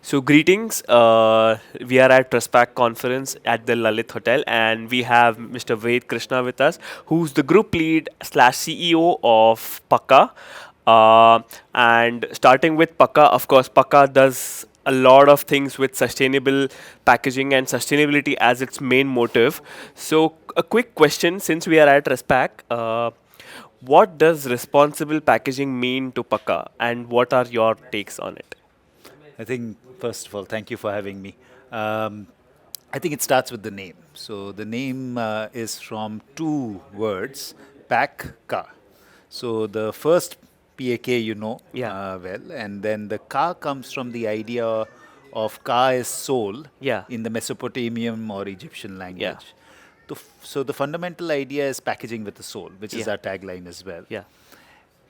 So greetings. We are at ResPack conference at the Lalit Hotel, and we have Mr. Ved Krishna with us, who's the group lead slash CEO of Pakka. And starting with Pakka, of course, Pakka does a lot of things with sustainable packaging and sustainability as its main motive. So, a quick question: since we are at ResPack, what does responsible packaging mean to Pakka, and what are your takes on it? I think, first of all, thank you for having me. Um, I think it starts with the name. So the name is from two words, Pakka. So the first PAK Yeah. well, and then the Ka comes from the idea of Ka is soul Yeah. in the Mesopotamian or Egyptian Yeah. language. So the fundamental idea is packaging with a soul, which is Yeah. our tagline as well. Yeah.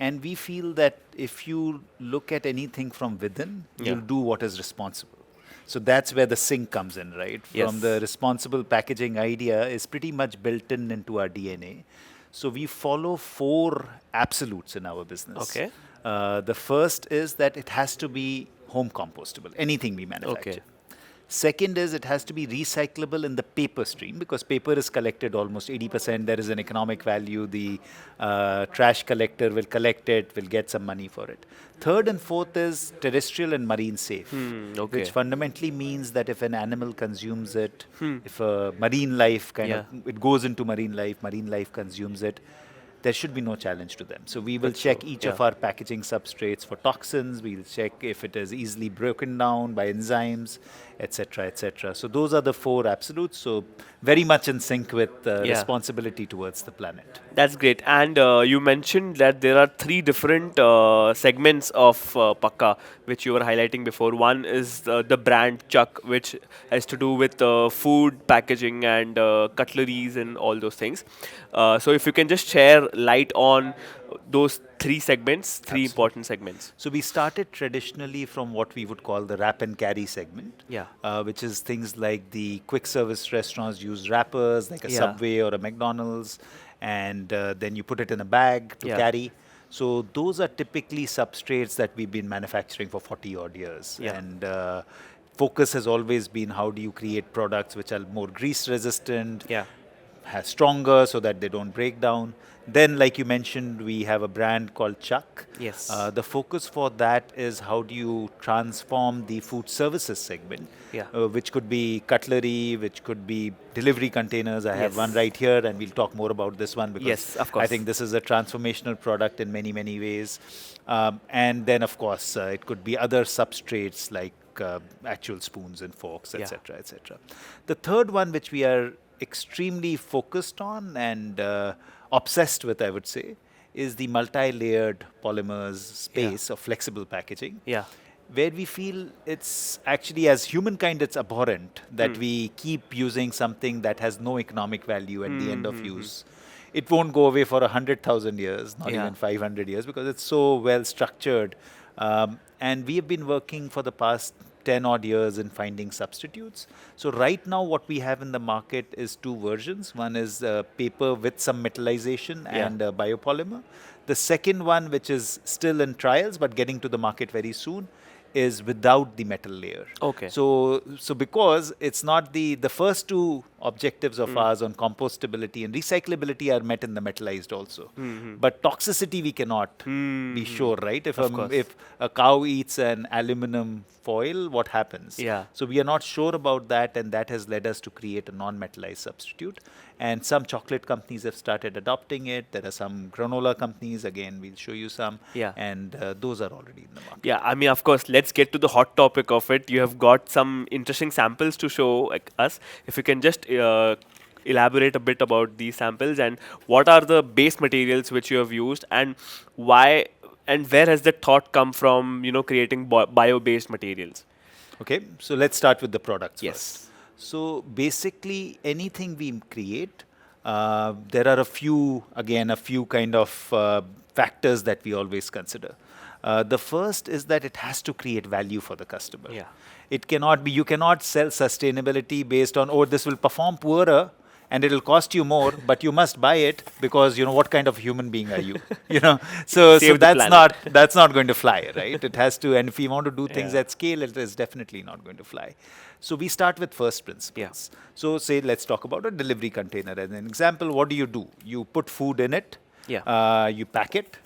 And we feel that if you look at anything from within, Yeah. you'll do what is responsible. So that's where the sync comes in, right? From the Yes. responsible packaging idea is pretty much built in into our DNA. So we follow four absolutes in our business. Okay. The first is that it has to be home compostable, anything we Okay. manufacture. Second is it has to be recyclable in the paper stream because paper is collected almost 80%. There is an economic value. The trash collector will collect it, will get some money for it. Third and fourth is terrestrial and marine safe, which Okay. fundamentally means that if an animal consumes it, if a marine life Yeah. it goes into marine life consumes it, there should be no challenge to them. So we will That's check true. each Yeah. of our packaging substrates for toxins. We'll check if it is easily broken down by enzymes, etc., etc. So those are the four absolutes. So very much in sync with Yeah. responsibility towards the planet. That's great. And you mentioned that there are three different segments of Pakka, which you were highlighting before. One is the brand Chuck, which has to do with food packaging and cutleries and all those things. So if you can just share light on those three segments, three important Absolutely. segments. So we started traditionally from what we would call the wrap and carry segment, Yeah. which is things like the quick service restaurants use wrappers, like a Yeah. Subway or a McDonald's, and then you put it in a bag to Yeah. carry. So those are typically substrates that we've been manufacturing for 40 odd years, Yeah. and focus has always been how do you create products which are more grease resistant, Yeah. has stronger so that they don't break down. Then, like you mentioned, we have a brand called Chuck. Yes. The focus for that is how do you transform the food services segment, Yeah. which could be cutlery, which could be delivery containers. I have one Yes. right here, and we'll talk more about this one because Yes, of I course. think this is a transformational product in many, many ways. And then, of course, it could be other substrates like actual spoons and forks, Yeah. etc., etc. The third one, which we are extremely focused on and obsessed with, I would say, is the multi-layered polymers Yeah. space of flexible packaging, Yeah. where we feel it's actually, as humankind, it's abhorrent that we keep using something that has no economic value at the end of Mm-hmm. use. It won't go away for 100,000 years, not Yeah. even 500 years, because it's so well structured. And we have been working for the past 10 odd years in finding substitutes. So right now what we have in the market is two versions. One is paper with some metallization Yeah. and biopolymer. The second one, which is still in trials but getting to the market very soon, is without the metal layer. Okay. So because it's not the first two objectives of ours on compostability and recyclability are met in the metallized also, but toxicity we cannot be Mm-hmm. sure, right? Of course. If a cow eats an aluminum foil, what happens? Yeah. So we are not sure about that, and that has led us to create a non-metallized substitute. And some chocolate companies have started adopting it. There are some granola companies. Again, we'll show you some, Yeah. and those are already in the market. Yeah, I mean, of course, let's get to the hot topic of it. You have got some interesting samples to show like, us. If you can just elaborate a bit about these samples and what are the base materials which you have used and why and where has the thought come from, creating bio-based materials? Okay, so let's start with the products first. Yes. So basically, anything we create, there are a few kind of factors that we always consider. The first is that it has to create value for the customer. Yeah. It cannot be, you cannot sell sustainability based on, oh, this will perform poorer and it'll cost you more, but you must buy it because what kind of human being are you? You know, so Save the planet. that's not going to fly, right? It has to, and if you want to do things Yeah. at scale, it is definitely not going to fly. So we start with first Yeah. principles. So say let's talk about a delivery container as an example. What do? You put food in it, Yeah. you pack it,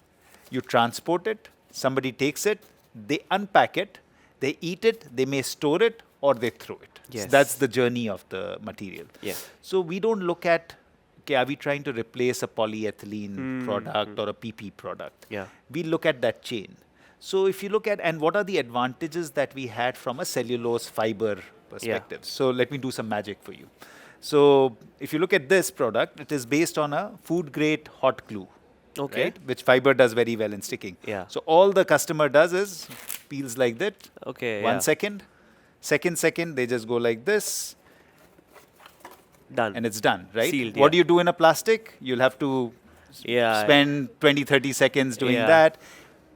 you transport it, somebody takes it, they unpack it, they eat it, they may store it or they throw it. So that's Yes. the journey of the material. Yeah. So we don't look at, okay, are we trying to replace a polyethylene product or a PP product? Yeah. We look at that chain. So if you look at, and what are the advantages that we had from a cellulose fiber perspective? So let me do some magic for you. So if you look at this product, it is based on a food grade hot glue. Okay. Right? Which fiber does very well in sticking. Yeah. So all the customer does is peels like that. Okay. One Yeah. second, second, they just go like this, Done. and it's done, right? Sealed, What yeah. do you do in a plastic? You'll have to Yeah. spend 20, 30 seconds doing Yeah. that.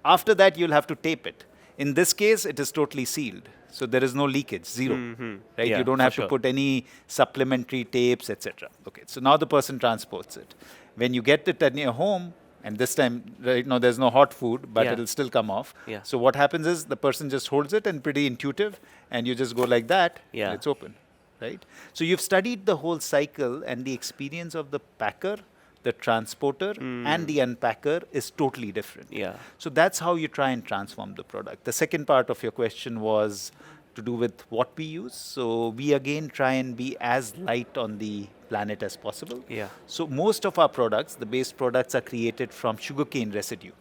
After that, you'll have to tape it. In this case, it is totally sealed. So there is no leakage, zero. Right? Yeah, You don't for have sure. to put any supplementary tapes, etc. Okay, so now the person transports it. When you get it at your home, and this time, right now, there's no hot food, but Yeah. it'll still come off. Yeah. So what happens is the person just holds it and pretty intuitive, and you just go like that, Yeah. and it's open, right? So you've studied the whole cycle, and the experience of the packer, the transporter, and the unpacker is totally different. Yeah. So that's how you try and transform the product. The second part of your question was to do with what we use. So we again try and be as light on the planet as possible. Yeah. So most of our products, the base products, are created from sugarcane residue.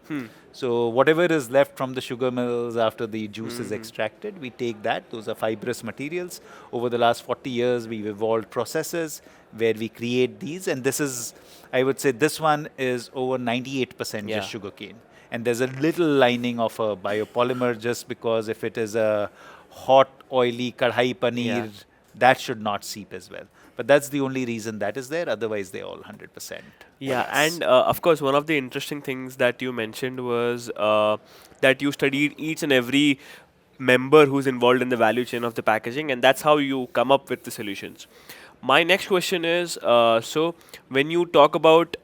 So whatever is left from the sugar mills after the juice is extracted, we take that. Those are fibrous materials. Over the last 40 years, we've evolved processes where we create these, and this is, I would say, this one is over 98% Yeah. just sugarcane. And there's a little lining of a biopolymer, just because if it is a hot, oily kadhai paneer, Yeah. that should not seep as well. But that's the only reason that is there. Otherwise, they're all 100%. Yeah, bagasse. and of course, one of the interesting things that you mentioned was that you studied each and every member who's involved in the value chain of the packaging, and that's how you come up with the solutions. My next question is so when you talk about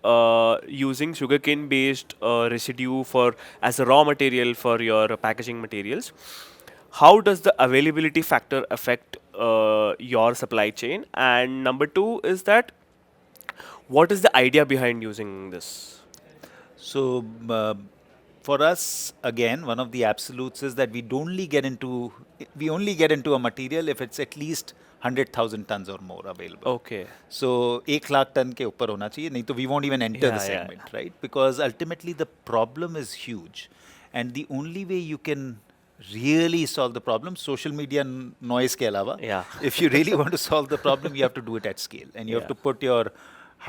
using sugarcane based residue for as a raw material for your packaging materials, how does the availability factor affect your supply chain? And number two is that what is the idea behind using this? So for us, again, one of the absolutes is that we only get into a material if it's at least 100,000 tons or more available. Okay. So 1 lakh ton ke upar hona chahiye, nahi to we won't even enter the Yeah, yeah, segment, right? Because ultimately the problem is huge, and the only way you can really solve the problem, social media noise ke alawa, Yeah. if you really want to solve the problem, you have to do it at scale, and you have Yeah. to put your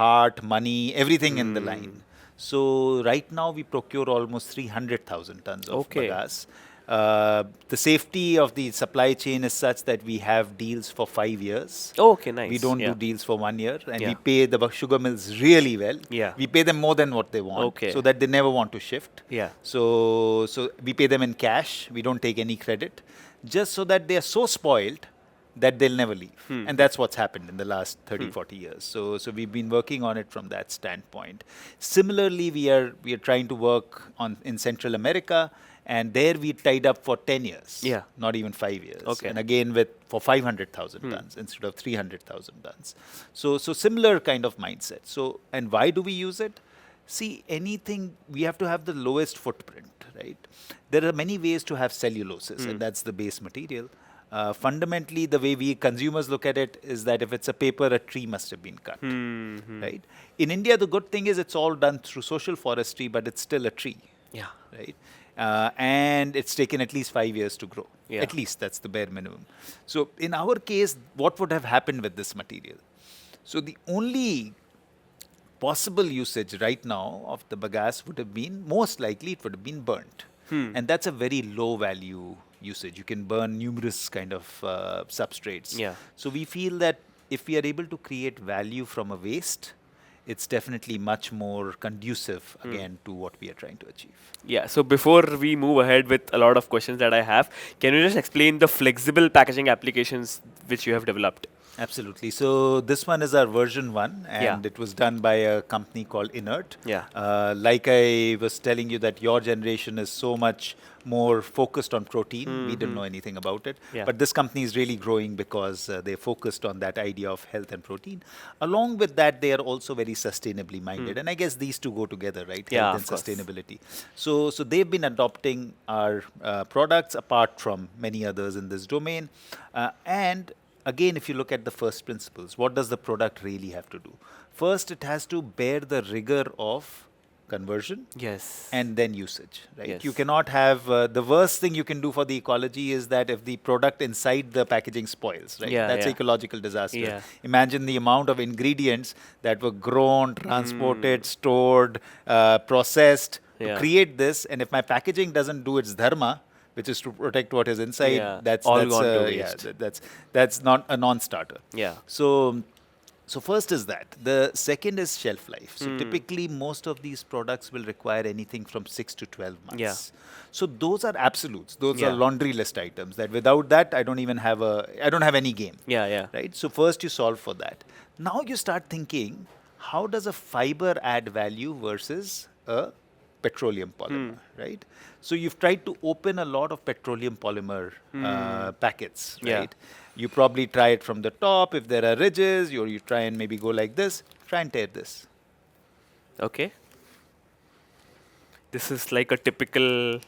heart, money, everything in the line. So right now we procure almost 300,000 tons of Okay. bagasse. The safety of the supply chain is such that we have deals for 5 years. Okay, nice. We don't Yeah. do deals for 1 year, and we Yeah. pay the sugar mills really well. Yeah. We pay them more than what they want, Okay. so that they never want to shift. Yeah. So we pay them in cash. We don't take any credit, just so that they are so spoiled that they'll never leave. And that's what's happened in the last 30, 40 years. So we've been working on it from that standpoint. Similarly, we are trying to work on in Central America, and there we tied up for 10 years. Yeah. Not even 5 years. Okay. And again for 500,000 tons instead of 300,000 tons. So similar kind of mindset. So, and why do we use it? See, anything, we have to have the lowest footprint, right? There are many ways to have cellulosis, and that's the base material. Fundamentally, the way we consumers look at it is that if it's a paper, a tree must have been cut, right? In India, the good thing is it's all done through social forestry, but it's still a tree, Yeah. right? And it's taken at least 5 years to grow. Yeah. At least that's the bare minimum. So in our case, what would have happened with this material? So the only possible usage right now of the bagasse would have been, most likely, it would have been burnt. And that's a very low value usage. You can burn numerous kind of substrates. Yeah. So we feel that if we are able to create value from a waste, it's definitely much more conducive again to what we are trying to achieve. Yeah. So before we move ahead with a lot of questions that I have, can you just explain the flexible packaging applications which you have developed? Absolutely. So this one is our version one, Yeah. and it was done by a company called Inert. Yeah. Like I was telling you, that your generation is so much more focused on protein. We didn't Mm-hmm. know anything about it, Yeah. but this company is really growing because they focused on that idea of health and protein. Along with that, they are also very sustainably minded, and I guess these two go together, right? Yeah, Health and of course. sustainability. So they've been adopting our products apart from many others in this domain, and again, if you look at the first principles, what does the product really have to do? First, it has to bear the rigor of conversion Yes. and then usage, right? You Yes. cannot have the worst thing you can do for the ecology is that if the product inside the packaging spoils, right? Yeah, That's yeah. ecological disaster. Yeah. Imagine the amount of ingredients that were grown, Mm. transported, stored, processed to Yeah. create this, and if my packaging doesn't do its dharma, which is to protect what is inside, Yeah. that's All that's gone to yeah, waste. that's not a non-starter. Yeah. So so first is that. The second is shelf life. So Mm. typically most of these products will require anything from 6 to 12 Yeah. months. So those are absolutes. Those are Yeah. laundry list items that without that I don't have any game. Yeah. Yeah. Right? So first you solve for that. Now you start thinking, how does a fiber add value versus a petroleum polymer, right? So you've tried to open a lot of petroleum polymer packets, Yeah. right? You probably try it from the top. If there are ridges, or you try and maybe go like this, try and tear this. Okay. This is like a typical.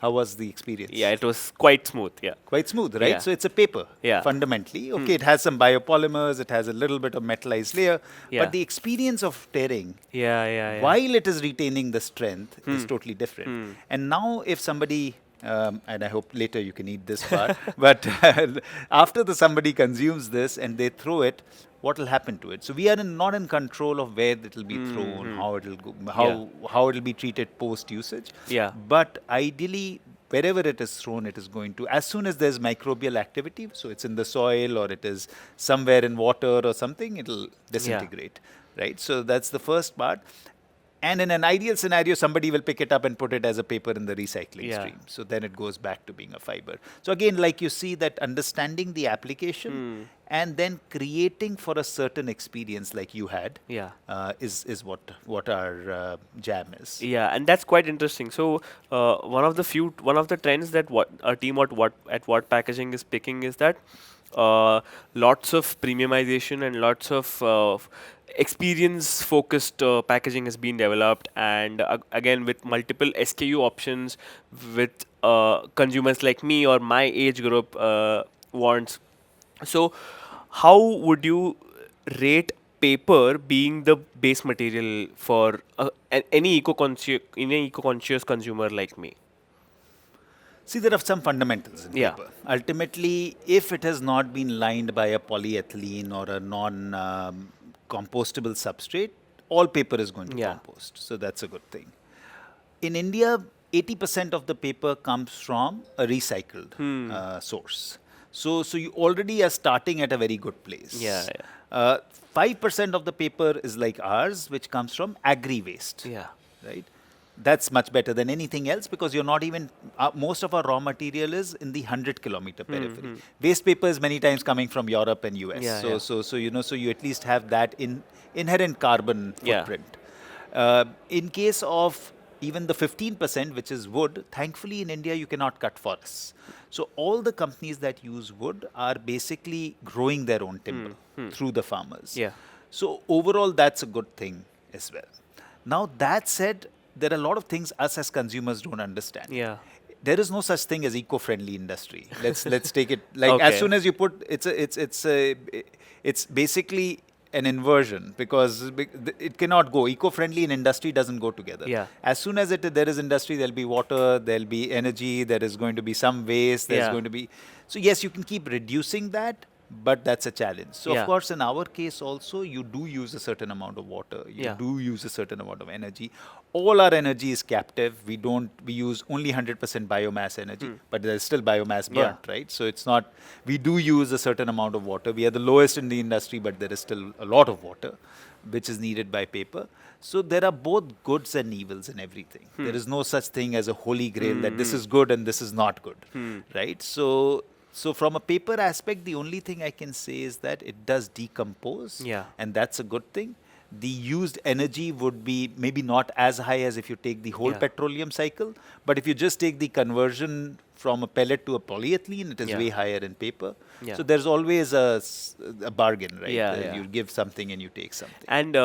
How was the Yeah, experience? it was quite smooth. Yeah. Quite smooth, right? Yeah. So it's a paper, Yeah. fundamentally. Okay, it has some biopolymers, it has a little bit of metallized layer, Yeah. but the experience of tearing, Yeah. Yeah. Yeah. while it is retaining the strength, is totally different. And now, if somebody, and I hope later you can eat this part, but after the somebody consumes this and they throw it, what will happen to it? So we are not in control of where it will be thrown, how it will go, Yeah. how it will be treated post usage. Yeah. But ideally, wherever it is thrown, it is going to, as soon as there's microbial activity, so it's in the soil or it is somewhere in water or something, it'll disintegrate, right? So that's the first part. And in an ideal scenario, somebody will pick it up and put it as a paper in the recycling Yeah. stream. So then it goes back to being a fiber. So again, like you see that understanding the application and then creating for a certain experience like you had Yeah. is what our jam is. Yeah, and that's quite interesting. So, one of the trends that what our team at what packaging is picking is that lots of premiumization and lots of experience focused packaging has been developed, and again with multiple SKU options, with consumers like me or my age group wants. So, how would you rate paper being the base material for any eco-conscious consumer like me? See, there are some fundamentals in Yeah. paper. Ultimately, if it has not been lined by a polyethylene or a non compostable substrate, all paper is going to Yeah. compost. So that's a good thing. In India, 80% of the paper comes from a recycled source. So you already are starting at a very good place. Yeah, yeah. 5% of the paper is like ours, which comes from agri waste, Yeah. right? That's much better than anything else because you're not even, most of our raw material is in the 100-kilometer periphery. Waste paper is many times coming from Europe and US. Yeah, so, yeah. so you know, so you at least have that inherent carbon Yeah. footprint. In case of even the 15%, which is wood, thankfully in India you cannot cut forests. So all the companies that use wood are basically growing their own timber through the farmers. Yeah. So overall, that's a good thing as well. Now that said, there are a lot of things us as consumers don't understand. Yeah. There is no such thing as eco-friendly industry. Let's take it like as Okay. soon as you put it's basically an inversion because it cannot go. Eco-friendly and industry doesn't go together. Yeah. As soon as there is industry, there'll be water, there'll be energy, there is going to be some waste, there's Yeah. going to be. So yes, you can keep reducing that, but that's a challenge. So Yeah. of course, in our case also, you do use a certain amount of water. You Yeah. do use a certain amount of energy. All our energy is captive. We use only 100% biomass energy, but there's still biomass Yeah. burnt, right? So it's not, we do use a certain amount of water. We are the lowest in the industry, but there is still a lot of water, which is needed by paper. So there are both goods and evils in everything. There is no such thing as a holy grail that this is good and this is not good, right? So So from a paper aspect, the only thing I can say is that it does decompose, Yeah. and that's a good thing. The used energy would be maybe not as high as if you take the whole Yeah. petroleum cycle, but if you just take the conversion from a pellet to a polyethylene, it is Yeah. way higher in paper. Yeah. So there's always a bargain, right? Yeah, yeah. You give something and you take something. And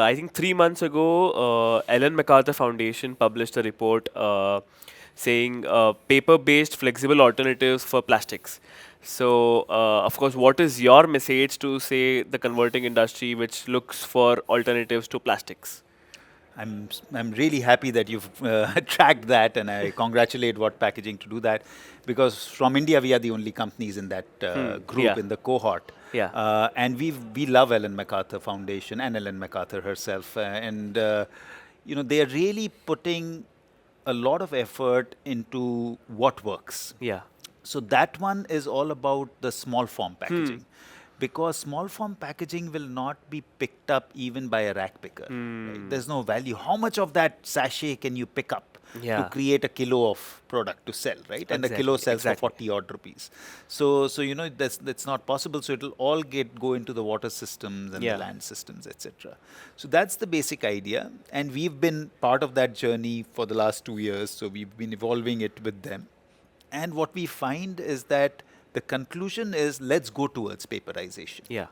I think 3 months ago, Ellen MacArthur Foundation published a report saying paper-based flexible alternatives for plastics. So, of course, what is your message to, say, the converting industry which looks for alternatives to plastics? I'm really happy that you've tracked that, and I congratulate What Packaging to do that, because from India we are the only companies in that group, Yeah. in the cohort. Yeah. And we love Ellen MacArthur Foundation and Ellen MacArthur herself, and they are really putting a lot of effort into what works. Yeah. So that one is all about the small form packaging, because small form packaging will not be picked up even by a rack picker. Right? There's no value. How much of that sachet can you pick up to Yeah. create a kilo of product to sell, right? And a kilo Exactly. sells for Exactly. 40 odd rupees. So that's not possible. So it'll all go into the water systems and Yeah. the land systems, etc. So that's the basic idea, and we've been part of that journey for the last 2 years. So we've been evolving it with them. And what we find is that the conclusion is, let's go towards paperization. Yeah.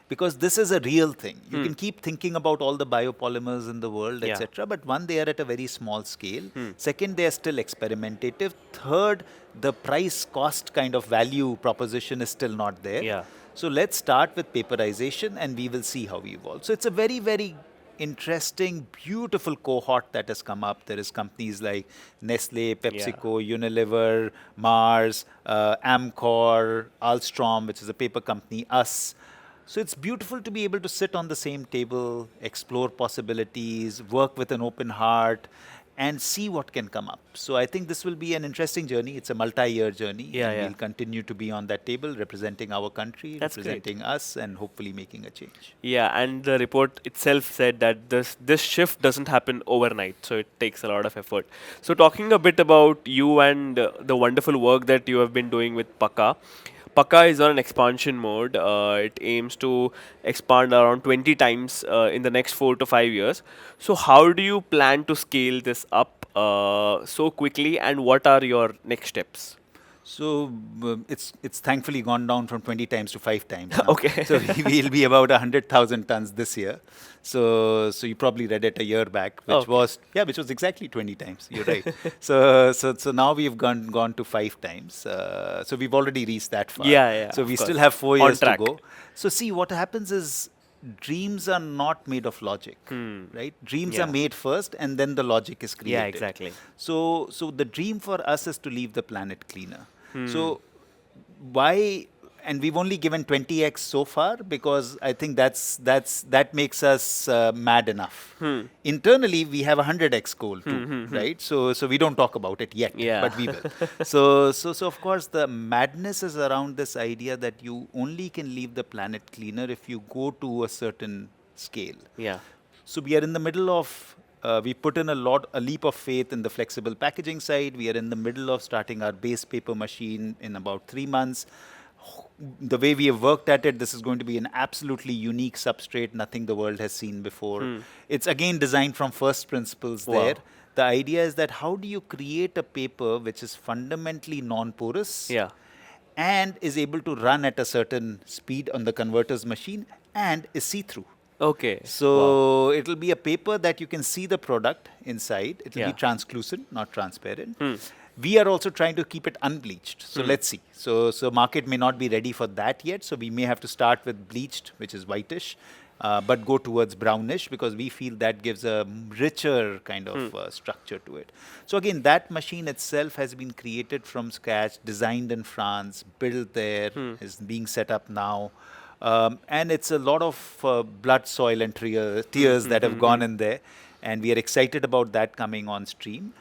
Because this is a real thing. You can keep thinking about all the biopolymers in the world, Yeah. etc. But one, they are at a very small scale. Second, they are still experimentative. Third, the price cost kind of value proposition is still not there. Yeah. So let's start with paperization, and we will see how we evolve. So it's a very, very interesting, beautiful cohort that has come up. There is companies like Nestle, PepsiCo, Unilever, Mars, Amcor, Alstrom, which is a paper company, us. So it's beautiful to be able to sit on the same table, explore possibilities, work with an open heart, and see what can come up. So I think this will be an interesting journey. It's a multi-year journey, Yeah, and yeah. we'll continue to be on that table, representing our country, That's great. representing us, and hopefully making a change. Yeah, and the report itself said that this shift doesn't happen overnight, so it takes a lot of effort. So talking a bit about you and the wonderful work that you have been doing with Pakka. Pakka is on an expansion mode. It aims to expand around 20 times in the next 4 to 5 years. So how do you plan to scale this up so quickly, and what are your next steps? So it's thankfully gone down from 20 times to 5 times now. Okay. So we'll be about 100,000 tons this year. So you probably read it a year back, which Okay. which was exactly 20 times. You're right. So now we've gone to 5 times. So we've already reached that far. Yeah, yeah, So of we still course. have 4 On years to track. go. So see, what happens is, dreams are not made of logic, right? Dreams Yeah. are made first, and then the logic is created. Yeah, exactly. So the dream for us is to leave the planet cleaner. So why? And we've only given 20x so far, because I think that makes us mad enough. Internally, we have a 100x goal too, right? So we don't talk about it yet, Yeah. but we will. So of course, the madness is around this idea that you only can leave the planet cleaner if you go to a certain scale. Yeah. So we are in the middle of, we put in a leap of faith in the flexible packaging side. We are in the middle of starting our base paper machine in about 3 months. The way we have worked at it, this is going to be an absolutely unique substrate, nothing the world has seen before. It's again designed from first principles Wow. there. The idea is that how do you create a paper which is fundamentally non-porous, Yeah. and is able to run at a certain speed on the converter's machine, and is see-through. Okay. So it'll be a paper that you can see the product inside. It'll Yeah. be translucent, not transparent. We are also trying to keep it unbleached. So let's see. So market may not be ready for that yet. So we may have to start with bleached, which is whitish, but go towards brownish, because we feel that gives a richer kind of structure to it. So again, that machine itself has been created from scratch, designed in France, built there, is being set up now. And it's a lot of blood, soil, and tears that have gone in there. And we are excited about that coming on stream.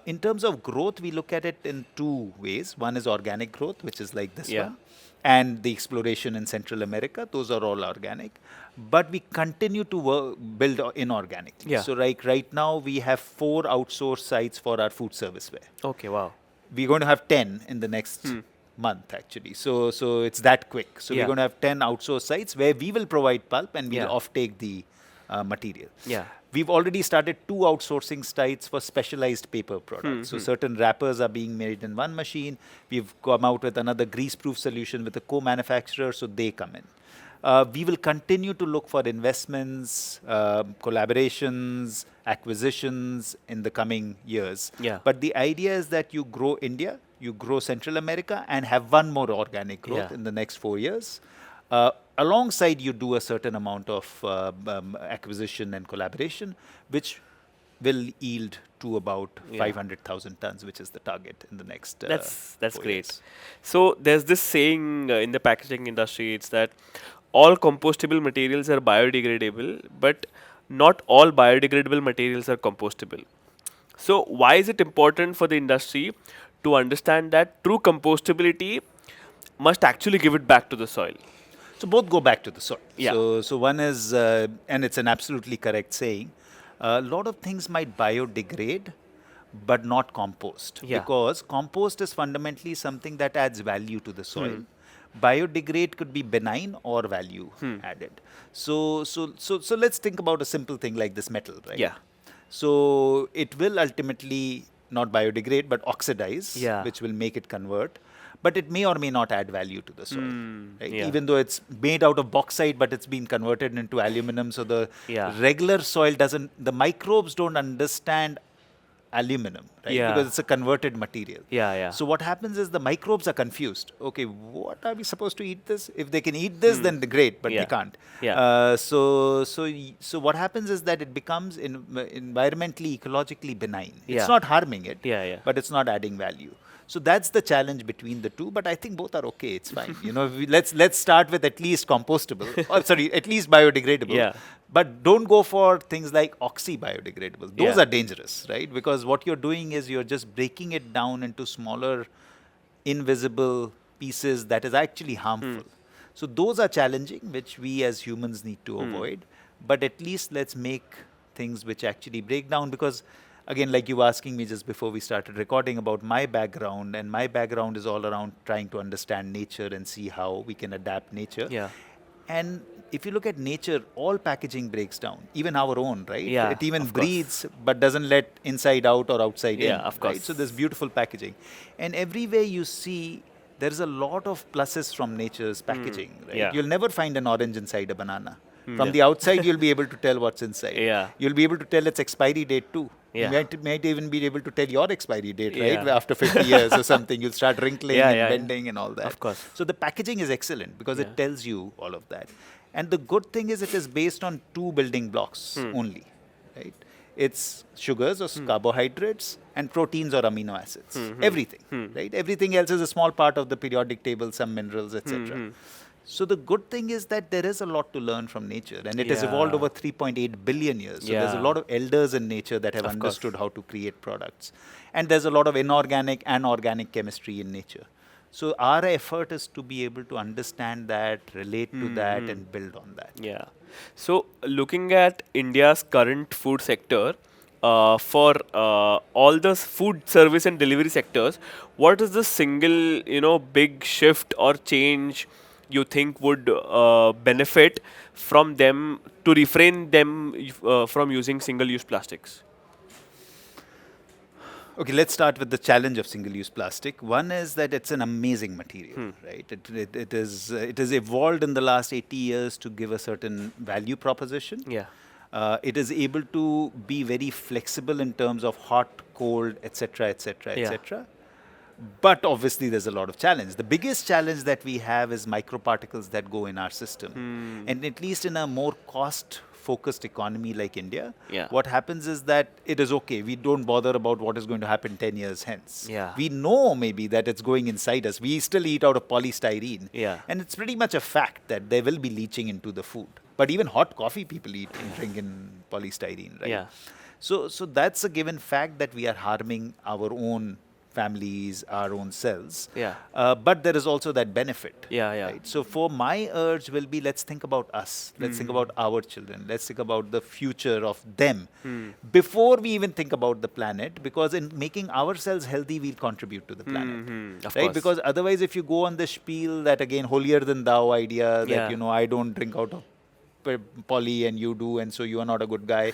In terms of growth, we look at it in 2 ways. One is organic growth, which is like this one, and the exploration in Central America. Those are all organic. But we continue to build inorganically. Yeah. So right now, we have 4 outsourced sites for our food service ware. Okay. Wow. We're going to have 10 in the next month actually. So it's that quick. So we're Yeah. going to have 10 outsourced sites where we will provide pulp and we'll Yeah. offtake the material. Yeah. We've already started 2 outsourcing sites for specialized paper products. So certain wrappers are being made in one machine. We've come out with another grease-proof solution with a co-manufacturer, so they come in. We will continue to look for investments, collaborations, acquisitions in the coming years. Yeah. But the idea is that you grow India, you grow Central America, and have one more organic growth Yeah. in the next 4 years. Alongside, you do a certain amount of acquisition and collaboration, which will yield to about Yeah. 500,000 tons, which is the target in the next That's 4 great. years. So there's this saying in the packaging industry, it's that all compostable materials are biodegradable, but not all biodegradable materials are compostable. So why is it important for the industry to understand that true compostability must actually give it back to the soil? So both go back to the soil. Yeah. So one is, and it's an absolutely correct saying, a lot of things might biodegrade, but not compost. Yeah. Because compost is fundamentally something that adds value to the soil. Biodegrade could be benign or value added. So let's think about a simple thing like this metal, right? Yeah. So it will ultimately not biodegrade, but oxidize, Yeah. which will make it convert. But it may or may not add value to the soil, right? Yeah. Even though it's made out of bauxite, but it's been converted into aluminum. So the Yeah. regular soil doesn't, the microbes don't understand aluminum, right? Yeah. Because it's a converted material. Yeah, yeah. So what happens is the microbes are confused. Okay, what are we supposed to eat this? If they can eat this, then great, but Yeah. they can't. Yeah. So what happens is that it becomes environmentally, ecologically benign. Yeah. It's not harming it, Yeah, yeah. but it's not adding value. So that's the challenge between the two. But I think both are okay. It's fine. Let's start with at least compostable. Or sorry, at least biodegradable. Yeah. But don't go for things like oxy-biodegradable. Those Yeah. are dangerous, right? Because what you're doing is you're just breaking it down into smaller, invisible pieces that is actually harmful. So those are challenging, which we as humans need to avoid. But at least let's make things which actually break down. Because again, like you were asking me just before we started recording about my background, and my background is all around trying to understand nature and see how we can adapt nature. Yeah. And if you look at nature, all packaging breaks down, even our own, right? Yeah, It even of course. breathes, but doesn't let inside out or outside in. Yeah, of Right? course. So there's beautiful packaging. And everywhere you see, there's a lot of pluses from nature's packaging, right? Yeah. You'll never find an orange inside a banana. From Yeah. the outside, you'll be able to tell what's inside. Yeah. You'll be able to tell its expiry date too. Yeah. You might even be able to tell your expiry date, right? Yeah. After 50 years or something, you'll start wrinkling Yeah, and yeah, yeah. bending and all that. Of course. So the packaging is excellent because Yeah. it tells you all of that. And the good thing is it is based on 2 building blocks only, right? It's sugars or carbohydrates and proteins or amino acids. Everything, right? Everything else is a small part of the periodic table, some minerals, etc. So the good thing is that there is a lot to learn from nature, and it has evolved Yeah. over 3.8 billion years. So there's a Yeah. lot of elders in nature that have Of course. understood how to create products. And there's a lot of inorganic and organic chemistry in nature. So our effort is to be able to understand that, relate to that, and build on that. Yeah. So looking at India's current food sector, for all the food service and delivery sectors, what is the single big shift or change you think would benefit from them to refrain them from using single-use plastics? Okay, let's start with the challenge of single-use plastic. One is that it's an amazing material, right? It is evolved in the last 80 years to give a certain value proposition. Yeah. It is able to be very flexible in terms of hot, cold, etc., etc., Yeah. etc. But obviously, there's a lot of challenge. The biggest challenge that we have is microparticles that go in our system. And at least in a more cost-focused economy like India, Yeah. what happens is that it is okay. We don't bother about what is going to happen 10 years hence. Yeah. We know maybe that it's going inside us. We still eat out of polystyrene. Yeah. And it's pretty much a fact that there will be leaching into the food. But even hot coffee people eat and drink in polystyrene, right? Yeah. So that's a given fact that we are harming our own families, our own selves. Yeah. But there is also that benefit. Yeah, yeah. Right? So for my urge will be, let's think about us. Let's think about our children. Let's think about the future of them before we even think about the planet. Because in making ourselves healthy, we'll contribute to the planet. Of Right? course. Because otherwise, if you go on the spiel that again holier than thou idea that Yeah. I don't drink out of poly and you do, and so you are not a good guy.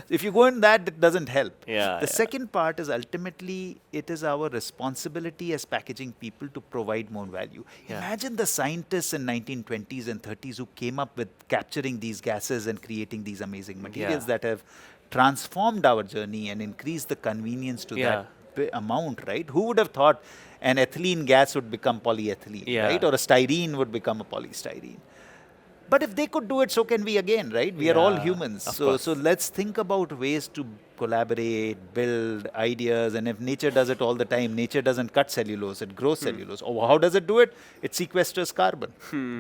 If you go in that, it doesn't help. Yeah, The yeah. second part is ultimately it is our responsibility as packaging people to provide more value. Yeah. Imagine the scientists in 1920s and 30s who came up with capturing these gases and creating these amazing materials Yeah. that have transformed our journey and increased the convenience to Yeah. that amount, right? Who would have thought an ethylene gas would become polyethylene, Yeah. right? Or a styrene would become a polystyrene. But if they could do it, so can we again, right? We are all Yeah, humans. of So course. let's think about ways to collaborate, build ideas. And if nature does it all the time, nature doesn't cut cellulose, it grows cellulose. Oh, how does it do it? It sequesters carbon.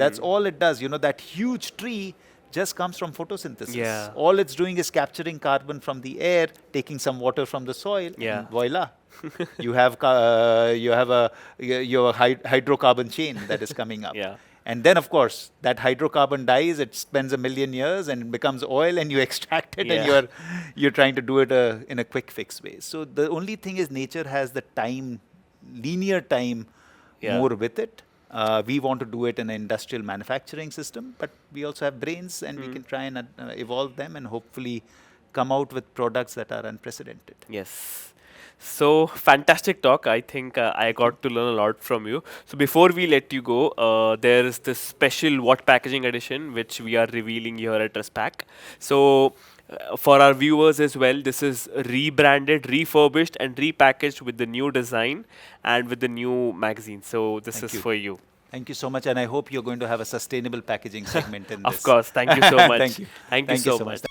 That's all it does. That huge tree just comes from photosynthesis. Yeah. All it's doing is capturing carbon from the air, taking some water from the soil, Yeah. and voila. you have your hydrocarbon chain that is coming up. Yeah. And then, of course, that hydrocarbon dies. It spends 1,000,000 years and it becomes oil, and you extract it, Yeah. and you're trying to do it in a quick fix way. So the only thing is, nature has the time, linear time, Yeah. more with it. We want to do it in an industrial manufacturing system, but we also have brains, and we can try and evolve them and hopefully come out with products that are unprecedented. Yes. So fantastic talk. I think I got to learn a lot from you. So before we let you go, there is this special What Packaging edition which we are revealing here at ResPack. So for our viewers as well, this is rebranded, refurbished, and repackaged with the new design and with the new magazine. So this Thank is you. for you. Thank you so much, and I hope you're going to have a sustainable packaging segment in Of this. course. Thank you so much. Thank you. Thank you so much.